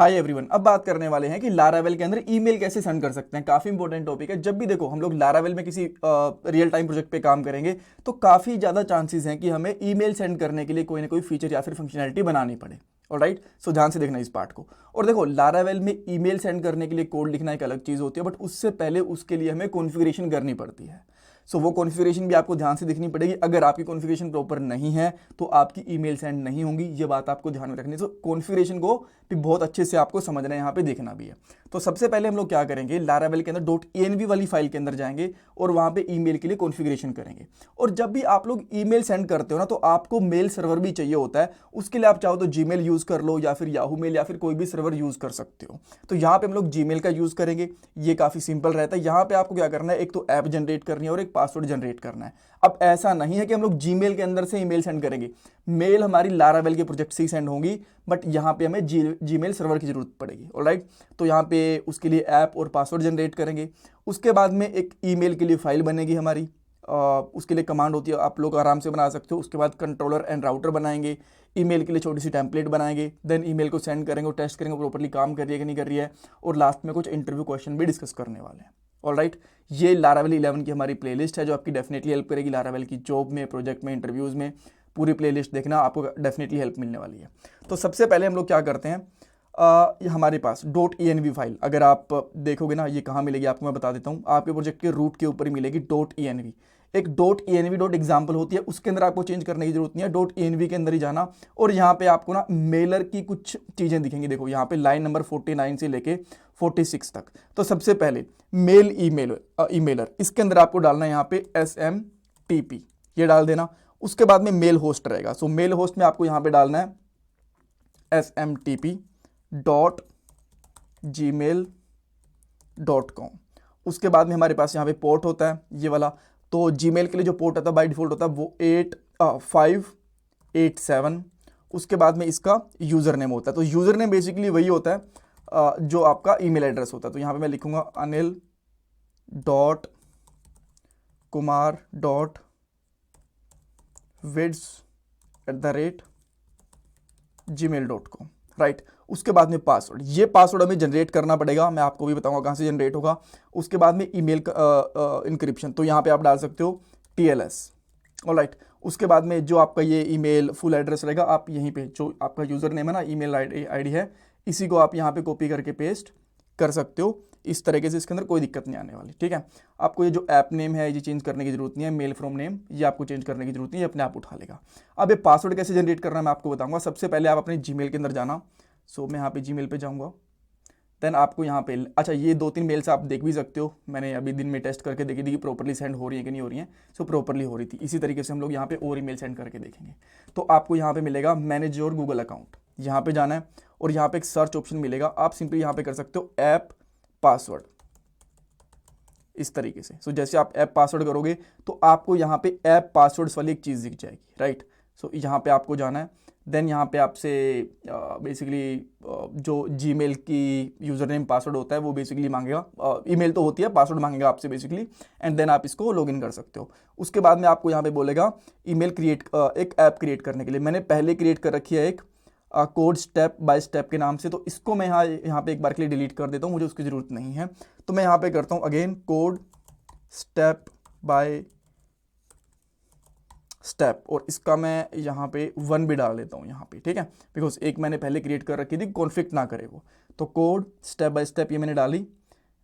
Hi everyone, अब बात करने वाले हैं कि लारावेल के अंदर ईमेल कैसे सेंड कर सकते हैं। काफ़ी इंपॉर्टेंट टॉपिक है। जब भी देखो हम लोग लारावेल में किसी रियल टाइम प्रोजेक्ट पे काम करेंगे तो काफ़ी ज़्यादा चांसेस हैं कि हमें ईमेल सेंड करने के लिए कोई ना कोई फीचर या फिर फंक्शनैलिटी बनानी पड़े। ऑलराइट, सो ध्यान से देखना इस पार्ट को। और देखो, लारावेल में ईमेल सेंड करने के लिए कोड लिखना एक अलग चीज़ होती है, बट उससे पहले उसके लिए हमें कॉन्फ़िगरेशन करनी पड़ती है। सो वो कॉन्फ़िगरेशन भी आपको ध्यान से दिखनी पड़ेगी। अगर आपकी कॉन्फ़िगरेशन प्रॉपर नहीं है तो आपकी ईमेल सेंड नहीं होंगी। ये बात आपको ध्यान में रखनी है। सो कॉन्फ़िगरेशन को भी बहुत अच्छे से आपको समझना है, यहाँ पे देखना भी है। तो सबसे पहले हम लोग क्या करेंगे, लारावेल के अंदर .env वाली फाइल के अंदर जाएंगे और वहाँ पे ईमेल के लिए कॉन्फ़िगरेशन करेंगे। और जब भी आप लोग ईमेल सेंड करते हो ना, तो आपको मेल सर्वर भी चाहिए होता है। उसके लिए आप चाहो तो जीमेल यूज़ कर लो या फिर याहू मेल या फिर कोई भी सर्वर यूज़ कर सकते हो। तो यहाँ पे हम लोग जीमेल का यूज़ करेंगे। ये काफ़ी सिंपल रहता है। यहाँ पे आपको क्या करना है, एक तो ऐप जनरेट करनी है और एक पासवर्ड जनरेट करना है। अब ऐसा नहीं है कि हम लोग जीमेल के अंदर से ईमेल सेंड करेंगे। मेल हमारी लारावेल के प्रोजेक्ट से ही सेंड होंगी, बट यहाँ पे हमें जीमेल सर्वर की जरूरत पड़ेगी। ऑलराइट, तो यहाँ पे उसके लिए ऐप और पासवर्ड जनरेट करेंगे। उसके बाद में एक ईमेल के लिए फाइल बनेगी हमारी। उसके लिए कमांड होती है, आप लोग आराम से बना सकते हो। उसके बाद कंट्रोलर एंड राउटर बनाएंगे। ईमेल के लिए छोटी सी टेम्पलेट बनाएंगे। देन ईमेल को सेंड करेंगे और टेस्ट करेंगे प्रॉपरली काम कर रही है कि नहीं कर रही है। और लास्ट में कुछ इंटरव्यू क्वेश्चन भी डिस्कस करने वाले हैं। ऑलराइट, ये लारावेल 11 की हमारी प्लेलिस्ट है जो आपकी डेफिनेटली हेल्प करेगी लारावेल की जॉब में, प्रोजेक्ट में, इंटरव्यूज़ में। पूरी प्लेलिस्ट देखना, आपको डेफिनेटली हेल्प मिलने वाली है। तो सबसे पहले हम लोग क्या करते हैं, ये हमारे पास .env फाइल, अगर आप देखोगे ना, ये कहाँ मिलेगी आपको मैं बता देता हूँ। आपके प्रोजेक्ट के रूट के ऊपर ही मिलेगी .env। एक .env.example होती है, उसके अंदर आपको चेंज करने की जरूरत नहीं है। .env के अंदर ही जाना और यहाँ पे आपको ना मेलर की कुछ चीज़ें दिखेंगी। देखो यहाँ पे लाइन नंबर 49 से लेके 46 तक। तो सबसे पहले मेल ईमेलर, इसके अंदर आपको डालना है यहाँ पे SMTP, ये डाल देना। उसके बाद में मेल होस्ट रहेगा। सो मेल होस्ट में आपको यहाँ पे डालना है smtp.gmail.com। उसके बाद में हमारे पास यहाँ पे पोर्ट होता है ये वाला। तो जीमेल के लिए जो पोर्ट होता है बाय डिफॉल्ट होता है वो 8587। उसके बाद में इसका यूज़र नेम होता है। तो यूज़र नेम बेसिकली वही होता है जो आपका ईमेल एड्रेस होता है। तो यहाँ पे मैं लिखूंगा anil.kumar.vids@gmail.com। राइट, उसके बाद में पासवर्ड, ये पासवर्ड हमें जनरेट करना पड़ेगा। मैं आपको भी बताऊंगा कहाँ से जनरेट होगा। उसके बाद में ईमेल इंक्रिप्शन, तो यहाँ पे आप डाल सकते हो TLS। ऑलराइट, उसके बाद में जो आपका ये ईमेल फुल एड्रेस रहेगा, आप यहीं पे जो आपका यूज़र नेम है ना, ईमेल आईडी है, इसी को आप यहाँ पे कॉपी करके पेस्ट कर सकते हो। इस तरीके से इसके अंदर कोई दिक्कत नहीं आने वाली। ठीक है, आपको ये जो ऐप नेम है ये चेंज करने की जरूरत नहीं है। मेल फ्रॉम नेम ये आपको चेंज करने की जरूरत नहीं है, अपने आप उठा लेगा। अब ये पासवर्ड कैसे जनरेट करना है मैं आपको बताऊंगा। सबसे पहले आप अपने जीमेल के अंदर जाना। सो मैं यहाँ पे जीमेल पे जाऊँगा। देन आपको यहाँ पे, अच्छा, ये 2-3 मेल्स आप देख भी सकते हो। मैंने अभी दिन में टेस्ट करके देखी थी कि प्रॉपरली सेंड हो रही है कि नहीं हो रही है। सो प्रॉपरली हो रही थी। इसी तरीके से हम लोग यहाँ पे और ईमेल सेंड करके देखेंगे। तो आपको यहाँ पे मिलेगा मैनेज योर गूगल अकाउंट, यहाँ पे जाना है और यहाँ पे एक सर्च ऑप्शन मिलेगा। आप सिंपली यहाँ पे कर सकते हो ऐप पासवर्ड, इस तरीके से। सो जैसे आप ऐप पासवर्ड करोगे तो आपको यहाँ पे ऐप पासवर्ड्स वाली एक चीज़ दिख जाएगी। राइट, सो यहाँ पे आपको जाना है। देन यहाँ पे आपसे बेसिकली जो जीमेल की यूज़र नेम पासवर्ड होता है वो बेसिकली मांगेगा। ईमेल तो होती है, पासवर्ड मांगेगा आपसे बेसिकली। एंड देन आप इसको लॉगिन कर सकते हो। उसके बाद में आपको यहाँ पे बोलेगा ईमेल क्रिएट, एक ऐप क्रिएट करने के लिए। मैंने पहले क्रिएट कर रखी है एक कोड स्टेप बाय स्टेप के नाम से, तो इसको मैं यहाँ पे एक बार के लिए डिलीट कर देता हूँ, मुझे उसकी ज़रूरत नहीं है। तो मैं यहाँ पे करता हूँ again code step by step, और इसका मैं यहाँ पे 1 भी डाल देता हूँ यहाँ पे। ठीक है, बिकॉज एक मैंने पहले क्रिएट कर रखी थी, कॉन्फ्लिक्ट ना करे वो। तो कोड स्टेप बाय स्टेप ये मैंने डाली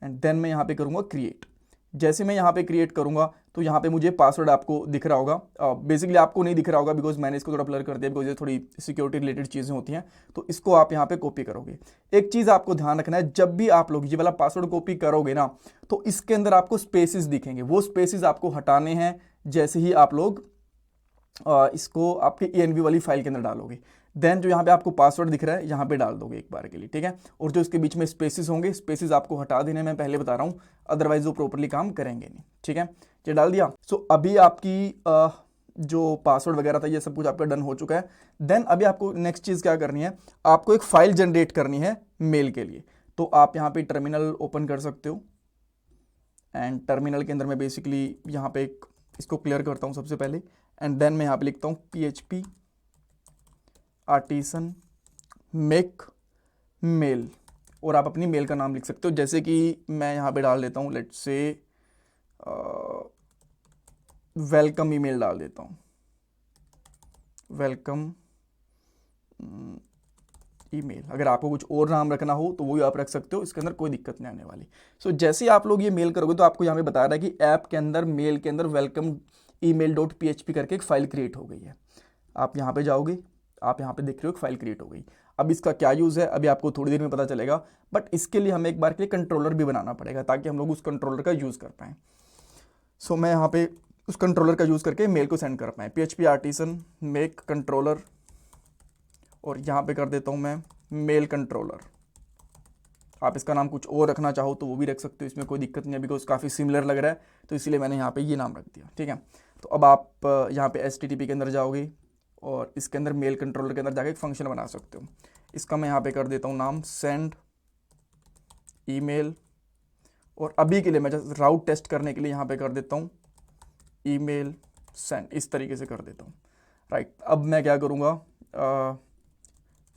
एंड देन मैं यहाँ पे करूँगा क्रिएट। जैसे मैं यहाँ पे क्रिएट करूँगा तो यहाँ पे मुझे पासवर्ड आपको दिख रहा होगा। बेसिकली आपको नहीं दिख रहा होगा बिकॉज मैंने इसको थोड़ा ब्लर कर दिया, बिकॉज ये थोड़ी सिक्योरिटी रिलेटेड चीज़ें होती हैं। तो इसको आप यहाँ पे कॉपी करोगे। एक चीज़ आपको ध्यान रखना है, जब भी आप लोग ये वाला पासवर्ड कॉपी करोगे ना, तो इसके अंदर आपको स्पेसिस दिखेंगे। वो स्पेसिस आपको हटाने हैं जैसे ही आप लोग इसको आपके env वाली फाइल के अंदर डालोगे। देन जो यहाँ पे आपको पासवर्ड दिख रहा है यहाँ पे डाल दोगे एक बार के लिए। ठीक है, और जो इसके बीच में स्पेसिस होंगे, स्पेसिस आपको हटा देने, मैं पहले बता रहा हूँ, अदरवाइज वो प्रॉपरली काम करेंगे नहीं। ठीक है, ये डाल दिया। सो अभी आपकी जो पासवर्ड वगैरह था ये सब कुछ आपका डन हो चुका है। देन अभी आपको नेक्स्ट चीज़ क्या करनी है, आपको एक फाइल जनरेट करनी है मेल के लिए। तो आप यहाँ पे टर्मिनल ओपन कर सकते हो एंड टर्मिनल के अंदर मैं बेसिकली यहाँ पे इसको क्लियर करता हूँ सबसे पहले। एंड देन मैं यहाँ पे लिखता हूँ PHP आर्टिसन मेक मेल, और आप अपनी मेल का नाम लिख सकते हो, जैसे कि मैं यहाँ पे डाल देता हूँ लेट्स से वेलकम ईमेल डाल देता हूँ, वेलकम ईमेल। अगर आपको कुछ और नाम रखना हो तो वो भी आप रख सकते हो, इसके अंदर कोई दिक्कत नहीं आने वाली। सो जैसे ही आप लोग ये मेल करोगे तो आपको यहाँ पे बता रहा है कि ऐप के अंदर मेल के अंदर वेलकम ईमेल डॉट PHP करके एक फाइल क्रिएट हो गई है। आप यहाँ पे जाओगे, आप यहाँ पे देख रहे हो एक फाइल क्रिएट हो गई। अब इसका क्या यूज़ है अभी आपको थोड़ी देर में पता चलेगा, बट इसके लिए हमें एक बार के लिए कंट्रोलर भी बनाना पड़ेगा ताकि हम लोग उस कंट्रोलर का यूज़ कर पाएँ। सो मैं यहाँ पे उस कंट्रोलर का यूज़ करके मेल को सेंड कर पाएँ, PHP आर्टिसन मेक कंट्रोलर, और यहाँ पे कर देता हूँ मैं मेल कंट्रोलर। आप इसका नाम कुछ और रखना चाहो तो वो भी रख सकते हो, इसमें कोई दिक्कत नहीं है, बिकॉज काफ़ी सिमिलर लग रहा है तो इसलिए मैंने यहाँ पे ये नाम रख दिया, ठीक है। तो अब आप यहाँ पे HTTP के अंदर जाओगे और इसके अंदर मेल कंट्रोलर के अंदर जाके एक फंक्शन बना सकते हो। इसका मैं यहाँ पे कर देता हूँ नाम सेंड ईमेल, और अभी के लिए मैं जस्ट राउट टेस्ट करने के लिए यहाँ पे कर देता हूँ ईमेल सेंड, इस तरीके से कर देता हूँ, राइट। अब मैं क्या करूँगा,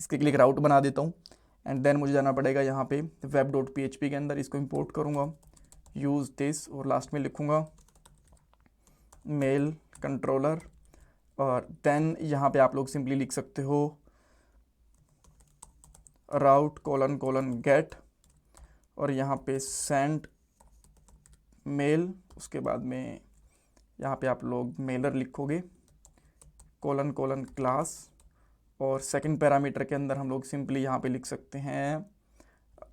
इसके लिए एक राउट बना देता हूँ, एंड देन मुझे जाना पड़ेगा यहाँ पे web.php के अंदर, इसको इंपोर्ट करूँगा, यूज़ दिस, और लास्ट में लिखूँगा मेल कंट्रोलर, और देन यहाँ पे आप लोग सिंपली लिख सकते हो राउट कोलन कोलन गेट, और यहाँ पे सेंड मेल, उसके बाद में यहाँ पे आप लोग मेलर लिखोगे कोलन कोलन क्लास, और सेकंड पैरामीटर के अंदर हम लोग सिंपली यहाँ पे लिख सकते हैं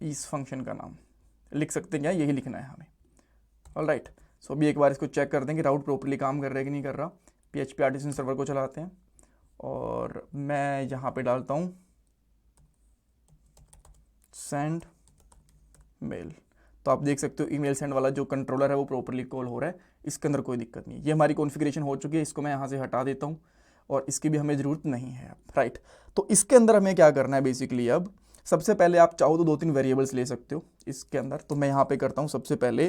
इस फंक्शन का नाम लिख सकते हैं, क्या यही लिखना है हमें, ऑलराइट। सो अभी एक बार इसको चेक कर दें कि राउट प्रॉपर्ली काम कर रहा है कि नहीं कर रहा। PHP आर्टिसन सर्वर को चलाते हैं और मैं यहाँ पे डालता हूँ सेंड मेल, तो आप देख सकते हो ईमेल सेंड वाला जो कंट्रोलर है वो प्रॉपर्ली कॉल हो रहा है, इसके अंदर कोई दिक्कत नहीं है। ये हमारी कॉन्फ़िगरेशन हो चुकी है, इसको मैं यहाँ से हटा देता हूँ और इसकी भी हमें ज़रूरत नहीं है अब, राइट। तो इसके अंदर हमें क्या करना है बेसिकली, अब सबसे पहले आप चाहो तो 2-3 वेरिएबल्स ले सकते हो इसके अंदर, तो मैं यहाँ पे करता हूँ सबसे पहले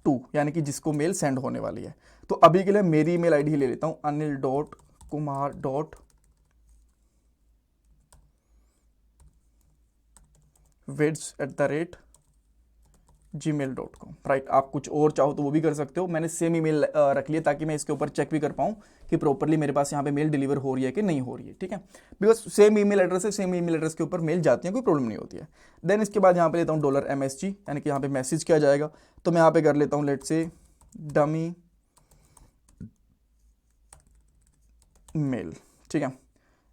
टू, यानी कि जिसको मेल सेंड होने वाली है। तो अभी के लिए मेरी ईमेल आईडी ले लेता हूँ anil.kumar.vids@gmail.com, राइट। आप कुछ और चाहो तो वो भी कर सकते हो, मैंने सेम ईमेल रख लिया ताकि मैं इसके ऊपर चेक भी कर पाऊँ कि प्रॉपर्ली मेरे पास यहाँ पे मेल डिलीवर हो रही है कि नहीं हो रही है, ठीक है। बिकॉज सेम ईमेल एड्रेस है, सेम ईमेल एड्रेस के ऊपर मेल जाती है, कोई प्रॉब्लम नहीं होती है। देन इसके बाद यहाँ पे लेता हूँ $MSG, यानी कि यहाँ पे मैसेज किया जाएगा, तो मैं यहाँ पे कर लेता हूँ लेट्स से डमी मेल, ठीक है।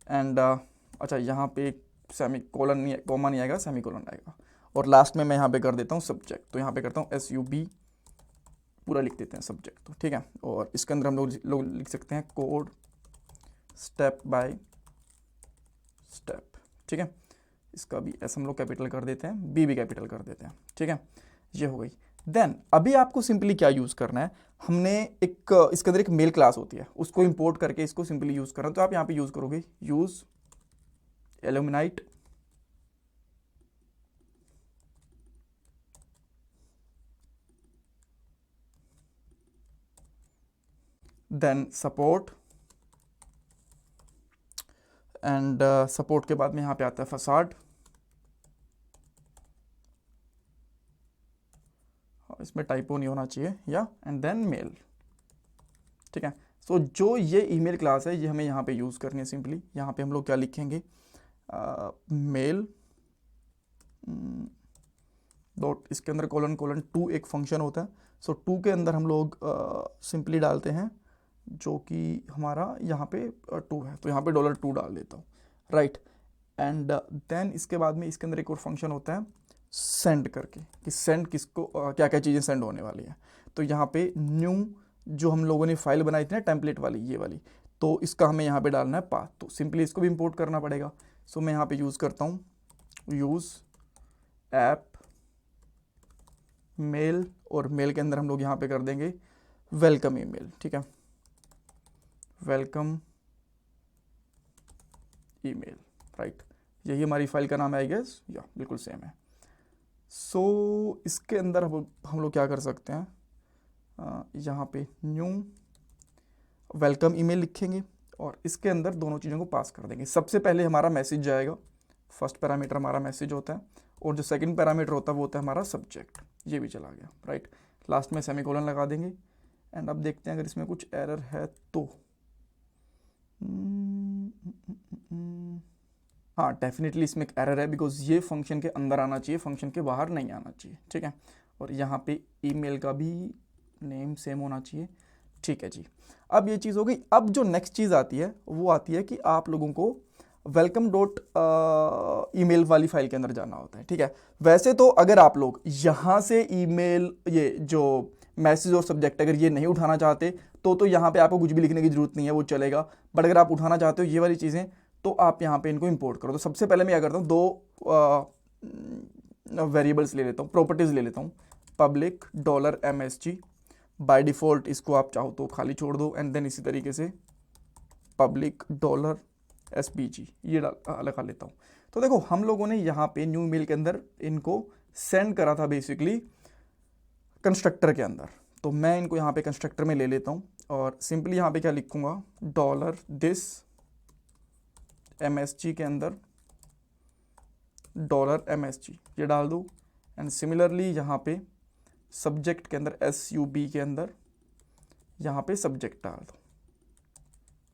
एंड अच्छा, यहाँ पे सेमी कोलन नहीं, कॉमा नहीं आएगा, सेमी कोलन आएगा, और लास्ट में मैं यहाँ पे कर देता हूँ सब्जेक्ट, तो यहाँ पे करता हूँ SUB, पूरा लिख देते हैं सब्जेक्ट, तो ठीक है। और इसके अंदर हम लोग लिख सकते हैं कोड स्टेप बाय स्टेप, ठीक है। इसका भी S हम लोग कैपिटल कर देते हैं, B भी कैपिटल कर देते हैं, ठीक है। ये हो गई। देन अभी आपको सिंपली क्या यूज़ करना है, हमने एक इसके अंदर एक मेल क्लास होती है, उसको इंपोर्ट करके इसको सिंपली यूज़ करना है। तो आप यहाँ पे यूज़ करोगे use aluminite then support, and support के बाद में यहाँ पे आता है फसाड, इसमें टाइपो नहीं होना चाहिए, या एंड देन मेल, ठीक है। सो जो ये ईमेल क्लास है ये हमें यहाँ पे यूज़ करनी है। सिंपली यहाँ पे हम लोग क्या लिखेंगे, मेल डॉट, इसके अंदर कोलन कोलन टू एक फंक्शन होता है, सो टू के अंदर हम लोग सिंपली डालते हैं जो कि हमारा यहाँ पे टू है, तो यहाँ पे $2 डाल देता हूँ, राइट। एंड देन इसके बाद में इसके अंदर एक और फंक्शन होता है सेंड करके, कि सेंड किसको क्या क्या चीज़ें सेंड होने वाली है। तो यहाँ पे न्यू जो हम लोगों ने फाइल बनाई थी ना टेम्पलेट वाली, ये वाली, तो इसका हमें यहाँ पे डालना है पाथ, तो सिंपली इसको भी इंपोर्ट करना पड़ेगा। सो मैं यहाँ पे यूज़ करता हूँ यूज़ ऐप मेल, और मेल के अंदर हम लोग यहाँ पे कर देंगे वेलकम ईमेल, ठीक है, वेलकम ईमेल, राइट। यही हमारी फाइल का नाम है, आई गेस, या बिल्कुल सेम है। सो इसके अंदर हम लोग क्या कर सकते हैं, यहाँ पे न्यू वेलकम ईमेल लिखेंगे और इसके अंदर दोनों चीज़ों को पास कर देंगे। सबसे पहले हमारा मैसेज जाएगा फर्स्ट पैरामीटर हमारा मैसेज होता है और जो सेकंड पैरामीटर होता है वो होता है हमारा सब्जेक्ट। ये भी चला गया, राइट। लास्ट में सेमीकोलन लगा देंगे एंड अब देखते हैं अगर इसमें कुछ एरर है तो। हाँ, डेफिनेटली इसमें एक एरर है बिकॉज ये फंक्शन के अंदर आना चाहिए, फंक्शन के बाहर नहीं आना चाहिए, ठीक है। और यहाँ पे ईमेल का भी नेम सेम होना चाहिए, ठीक है जी। अब ये चीज़ हो गई। अब जो नेक्स्ट चीज़ आती है वो आती है कि आप लोगों को वेलकम डॉट ईमेल वाली फाइल के अंदर जाना होता है, ठीक है। वैसे तो अगर आप लोग यहाँ से ईमेल, ये जो मैसेज और सब्जेक्ट अगर ये नहीं उठाना चाहते तो यहाँ पे आपको कुछ भी लिखने की जरूरत नहीं है, वो चलेगा। बट अगर आप उठाना चाहते हो ये वाली चीज़ें तो आप यहाँ पे इनको इंपोर्ट करो। तो सबसे पहले मैं क्या करता हूँ, दो वेरिएबल्स ले लेता हूँ, प्रॉपर्टीज़ ले लेता हूँ। पब्लिक $MSG, बाय डिफ़ॉल्ट इसको आप चाहो तो खाली छोड़ दो, एंड देन इसी तरीके से पब्लिक $SPG ये लगा लेता हूँ। तो देखो हम लोगों ने यहाँ पे न्यू ईमेल के अंदर इनको सेंड करा था बेसिकली कंस्ट्रक्टर के अंदर। तो मैं इनको यहाँ पे कंस्ट्रक्टर में ले लेता हूँ और सिंपली यहाँ पे क्या लिखूँगा, $this MSG के अंदर $MSG ये डाल दूँ। एंड सिमिलरली यहाँ पे सब्जेक्ट के अंदर SUB के अंदर यहाँ पे सब्जेक्ट डाल दो,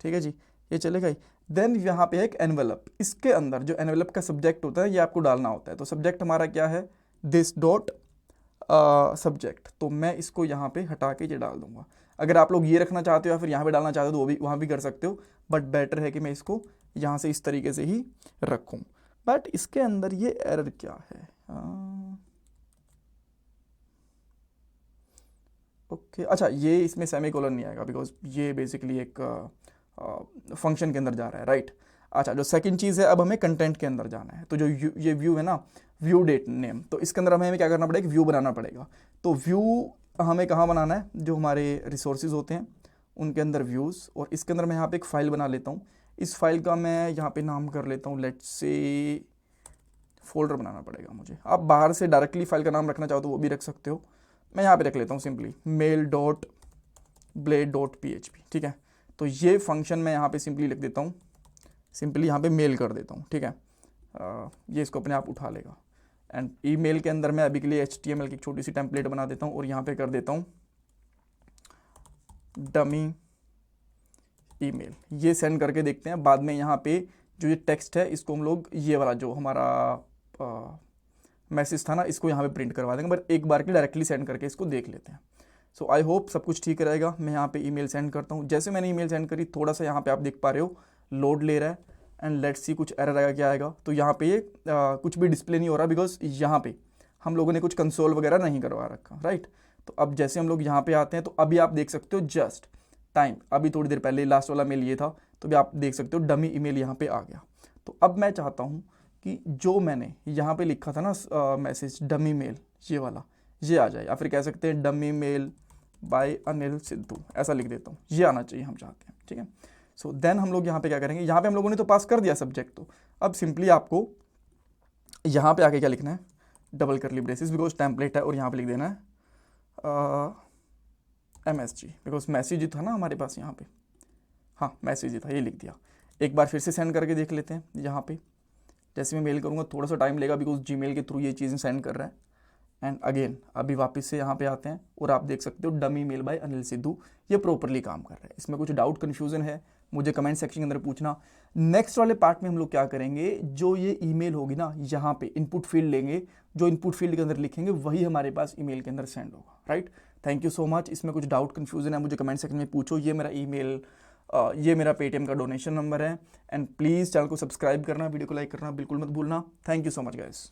ठीक है जी, ये चलेगा ही। देन यहाँ पे एक एनवेलप, इसके अंदर जो एनवेलप का सब्जेक्ट होता है ये आपको डालना होता है। तो सब्जेक्ट हमारा क्या है, दिस डॉट सब्जेक्ट। तो मैं इसको यहाँ पे हटा के ये डाल दूंगा। अगर आप लोग ये रखना चाहते हो या फिर यहाँ पे डालना चाहते हो तो वो भी वहाँ भी कर सकते हो, बट बेटर है कि मैं इसको यहाँ से इस तरीके से ही रखूँ। बट इसके अंदर ये एरर क्या है, ओके अच्छा, ये इसमें सेमीकोलन नहीं आएगा बिकॉज ये बेसिकली एक फंक्शन के अंदर जा रहा है, राइट। अच्छा, जो सेकंड चीज़ है, अब हमें कंटेंट के अंदर जाना है। तो जो ये व्यू है ना, व्यू डेट नेम, तो इसके अंदर हमें क्या करना पड़ेगा, व्यू बनाना पड़ेगा। तो व्यू हमें कहाँ बनाना है, जो हमारे रिसोर्सेज होते हैं उनके अंदर व्यूज़, और इसके अंदर मैं यहाँ पे एक फ़ाइल बना लेता हूँ। इस फाइल का मैं यहाँ पे नाम कर लेता हूँ, लेट्स से फोल्डर बनाना पड़ेगा मुझे। आप बाहर से डायरेक्टली फाइल का नाम रखना चाहो तो वो भी रख सकते हो। मैं यहाँ पे रख लेता हूँ सिंपली mail.blade.php, ठीक है। तो ये फंक्शन मैं यहाँ पे सिंपली लिख देता हूँ, सिंपली यहाँ पे मेल कर देता हूँ, ठीक है। ये इसको अपने आप उठा लेगा। एंड ईमेल के अंदर मैं अभी के लिए HTML की एक छोटी सी टेम्पलेट बना देता हूँ और यहाँ पे कर देता हूँ डमी ईमेल। ये सेंड करके देखते हैं। बाद में यहाँ पे जो ये टेक्स्ट है इसको हम लोग ये वाला जो हमारा मैसेज था ना, इसको यहाँ पे प्रिंट करवा देंगे, बट एक बार के डायरेक्टली सेंड करके इसको देख लेते हैं। सो आई होप सब कुछ ठीक रहेगा। मैं यहाँ पे ईमेल सेंड करता हूँ। जैसे मैंने ईमेल सेंड करी, थोड़ा सा यहाँ पे आप देख पा रहे हो लोड ले रहा है, एंड लेट्स सी कुछ एरर आएगा, क्या आएगा। तो यहाँ पे ये कुछ भी डिस्प्ले नहीं हो रहा बिकॉज यहाँ पे हम लोगों ने कुछ कंसोल वगैरह नहीं करवा रखा, राइट। तो अब जैसे हम लोग यहाँ पे आते हैं तो अभी आप देख सकते हो जस्ट टाइम, अभी थोड़ी देर पहले लास्ट वाला मेल ये था, तो भी आप देख सकते हो डमी ईमेल यहाँ पे आ गया। तो अब मैं चाहता हूँ कि जो मैंने यहाँ पे लिखा था ना मैसेज डमी मेल, ये वाला ये आ जाए, या फिर कह सकते हैं dummy mail by Anil Sidhu, ऐसा लिख देता हूँ। ये आना चाहिए हम चाहते हैं, ठीक है। सो देन हम लोग यहाँ पे क्या करेंगे, यहाँ पे हम लोगों ने तो पास कर दिया सब्जेक्ट। तो अब सिंपली आपको यहाँ पे आके क्या लिखना है, डबल करली ब्रेसेस बिकॉज टेम्पलेट है, और यहाँ पे लिख देना है MSG बिकॉज मैसेज ही था ना हमारे पास यहाँ पे, हाँ मैसेज ही था, ये लिख दिया। एक बार फिर से सेंड करके देख लेते हैं। यहाँ पे जैसे मैं मेल करूँगा थोड़ा सा टाइम लेगा बिकॉज जीमेल के थ्रू ये चीज़ें सेंड कर रहा है। एंड अगेन अभी वापस से यहाँ पे आते हैं और आप देख सकते हो dummy mail by Anil Sidhu, ये प्रॉपरली काम कर रहा है। इसमें कुछ डाउट कन्फ्यूजन है मुझे कमेंट सेक्शन के अंदर पूछना। नेक्स्ट वाले पार्ट में हम लोग क्या करेंगे, जो ये ईमेल होगी ना, यहाँ पे इनपुट फील्ड लेंगे, जो इनपुट फील्ड के अंदर लिखेंगे वही हमारे पास ईमेल के अंदर सेंड होगा, right. Thank you so much. इसमें कुछ डाउट कन्फ्यूजन है मुझे कमेंट सेक्शन में पूछो। ये मेरा ईमेल, ये मेरा पेटीएम का डोनेशन नंबर है। एंड प्लीज़ चैनल को सब्सक्राइब करना, वीडियो को लाइक करना बिल्कुल मत भूलना। Thank you so much guys.